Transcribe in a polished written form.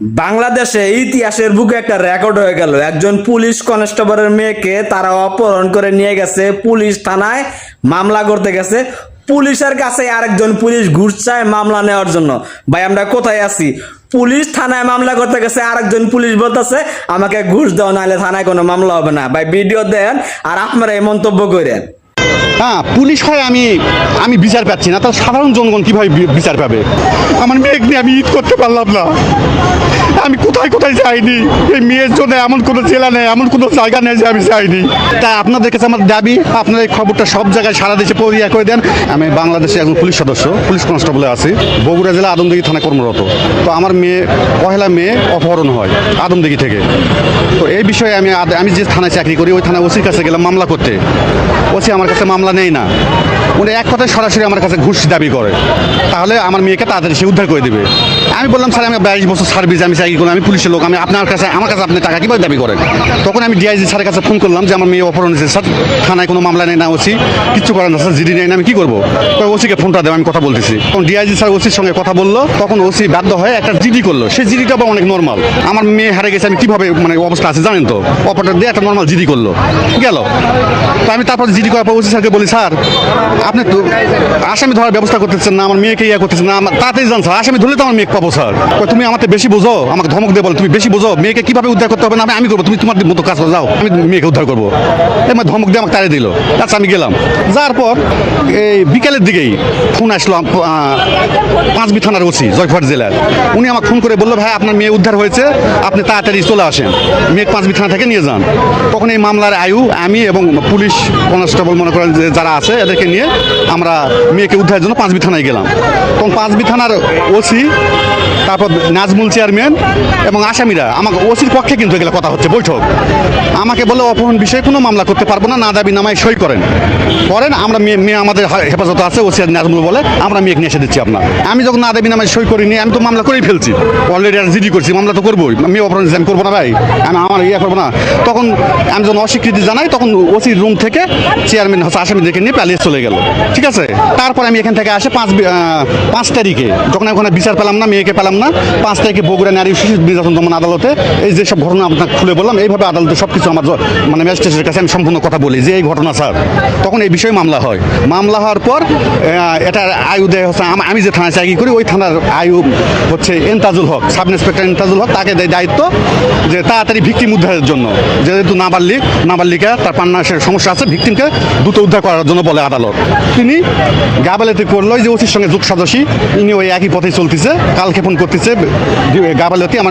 বাংলাদেশে ইতিহাসের বুকে একটা রেকর্ড হয়ে গেল। একজন পুলিশ কনস্টেবলের মেয়েকে তারা অপহরণ করে নিয়ে গেছে, পুলিশ থানায় মামলা করতে গেছে। পুলিশের কাছে আরেকজন পুলিশ ঘুষ চায় মামলা নেওয়ার জন্য। ভাই আমরা কোথায় আছি? পুলিশ থানায় মামলা করতে গেছে, আরেকজন পুলিশ বলতেছে আমাকে ঘুষ দাও, নাহলে থানায় কোনো মামলা হবে না। ভাই ভিডিও দেন আর আপনারা এই মন্তব্য করেন। হ্যাঁ, পুলিশ হয় আমি আমি বিচার পাচ্ছি না, তার সাধারণ জনগণ কিভাবে বিচার পাবে? আমার মেয়েকে নিয়ে আমি ঈদ করতে পারলাম না। আমি কোথায় কোথায় যাইনি, এই মেয়ের জন্য এমন কোনো জেলা নেই, এমন কোনো জায়গা নেই যে আমি যাইনি। তাই আপনাদের কাছে আমার দাবি, আপনারা এই খবরটা সব জায়গায় সারা দেশে পরিয়া করে দেন। আমি বাংলাদেশে একজন পুলিশ সদস্য, পুলিশ কনস্টেবলে আছি, বগুড়া জেলা আদমদিঘি থানায় কর্মরত। তো আমার মেয়ে পহেলা মেয়ে অপহরণ হয় আদমদিঘি থেকে। তো এই বিষয়ে আমি যে থানায় চাকরি করি ওই থানায় ওসির কাছে গেলাম মামলা করতে। ওসি আমার কাছে মামলা নেই না, উনি এক কথায় সরাসরি আমার কাছে ঘুষ দাবি করে, তাহলে আমার মেয়েকে তাড়াতাড়ি সে উদ্ধার করে দেবে। আমি বললাম স্যার আমি 22 বছর সার্ভিস, আমি চাকরি করি, আমি পুলিশের লোক, আমি আমার কাছে আপনি টাকা কীভাবে দাবি করেন? তখন আমি ডিআইজি স্যারের কাছে ফোন করলাম যে আমার মেয়ে অপহরণ হয়েছে স্যার, থানায় কোনো মামলা নেই না, ওসি কিচ্ছু করেন না স্যার, জিডি নেই না, আমি কী করবো? তো ওসিকে ফোনটা দেবো, আমি কথা বলতেছি। তখন ডিআইজি স্যার ওসির সঙ্গে কথা বললো, তখন ওসি বাধ্য হয়ে একটা জিডি করলো। সেই জিডিটা বা অনেক নর্মাল, আমার মেয়ে হারে গেছে, আমি কীভাবে অবস্থা আছে জানেন তো, অপারেটর দিয়ে একটা নর্মাল জিডি করলো, গেল। তো আমি তারপর জিডি করার পর ওসি স্যারকে বলি স্যার আপনি তো আসামি ধরার ব্যবস্থা করতেছেন না, আমার মেয়েকে করতেছেন না, তাড়াতাড়ি জান স্যার, আসামি ধরলে তো আমার মেয়েকে পাবো স্যার। তুমি আমাকে বেশি বোঝো, আমাকে ধমক দিয়ে বলো তুমি বেশি বোঝো, মেয়েকে কিভাবে উদ্ধার করতে হবে না আমি করবো, তুমি তোমার মতো কাজ করে যাও, আমি মেয়েকে উদ্ধার করবো। এবার ধমক দিয়ে আমাকে তাড়িয়ে দিল। আচ্ছা আমি গেলাম, যাওয়ার পর এই বিকালের দিকেই ফোন আসলো পাঁচবি থানার ওসি জয়পুরহাট জেলার। উনি আমাকে ফোন করে বললো ভাই আপনার মেয়ে উদ্ধার হয়েছে, আপনি তাড়াতাড়ি চলে আসেন, মেয়ে পাঁচবি থানা থেকে নিয়ে যান। তখন এই মামলার আমি এবং পুলিশ কনস্টেবল মনে করেন যে যারা আছে এদেরকে নিয়ে আমরা মেয়েকে উদ্ধারের জন্য পাঁচবি থানায় গেলাম। তখন পাঁচবি থানার ওসি, তারপর নাজমুল চেয়ারম্যান এবং আসামিরা আমাকে ওসির পক্ষে কিন্তু এগুলো কথা হচ্ছে বৈঠক, আমাকে বলে অপহরণ বিষয়ে কোনো মামলা করতে পারবো না, না দাবি নামায় সই করেন, আমরা মেয়ে আমাদের হেফাজতে আছে। ওসি নাজমুল বলে আমরা মেয়েকে নিয়ে এসে দিচ্ছি আপনার। আমি যখন না দাবি নামায় সই করিনি, আমি তো মামলা করেই ফেলছি অলরেডি, আর জিডি করছি, মামলা তো করবোই, মেয়ে অপহরণ আমি করবো না ভাই, আমি আমার করবো না। তখন আমি যখন অস্বীকৃতি জানাই, তখন ওসির রুম থেকে চেয়ারম্যান হচ্ছে আসামিদেরকে নিয়ে পালিয়ে চলে গেল, ঠিক আছে। তারপর আমি এখান থেকে আসে 5 তারিখে, যখন ওখানে বিচার পেলাম না, মেয়েকে পেলাম না, 5 তারিখে বগুড়া নারী শিশু নির্যাতন দমন আদালতে এই যে সব ঘটনা আপনাকে খুলে বললাম, এইভাবে আদালতে সব কিছু আমার ম্যাজিস্ট্রেটের কাছে আমি সম্পূর্ণ কথা বলি যে এই ঘটনা স্যার। তখন এই বিষয়ে মামলা হয়। মামলা হওয়ার পর এটা আয়ু দেয় হচ্ছে আমি যে থানায় চাকরি করি ওই থানার আয়ু হচ্ছে এন্তাজুল হক, সাব ইন্সপেক্টর এন্তাজুল হক, তাকে দেয় দায়িত্ব যে তাড়াতাড়ি ভিকটিম উদ্ধারের জন্য, যেহেতু নাবালিকা তার পান্নাসের সমস্যা আছে, ভিকটিমকে দ্রুত উদ্ধার করার জন্য বলে আদালত। তিনি গাবালেতে করলো যে ওসির সঙ্গে যোগ সাজসী, ইনি ওই একই পথে চলতেছে, কালক্ষেপণ করতেছে গাবালেতে। আমার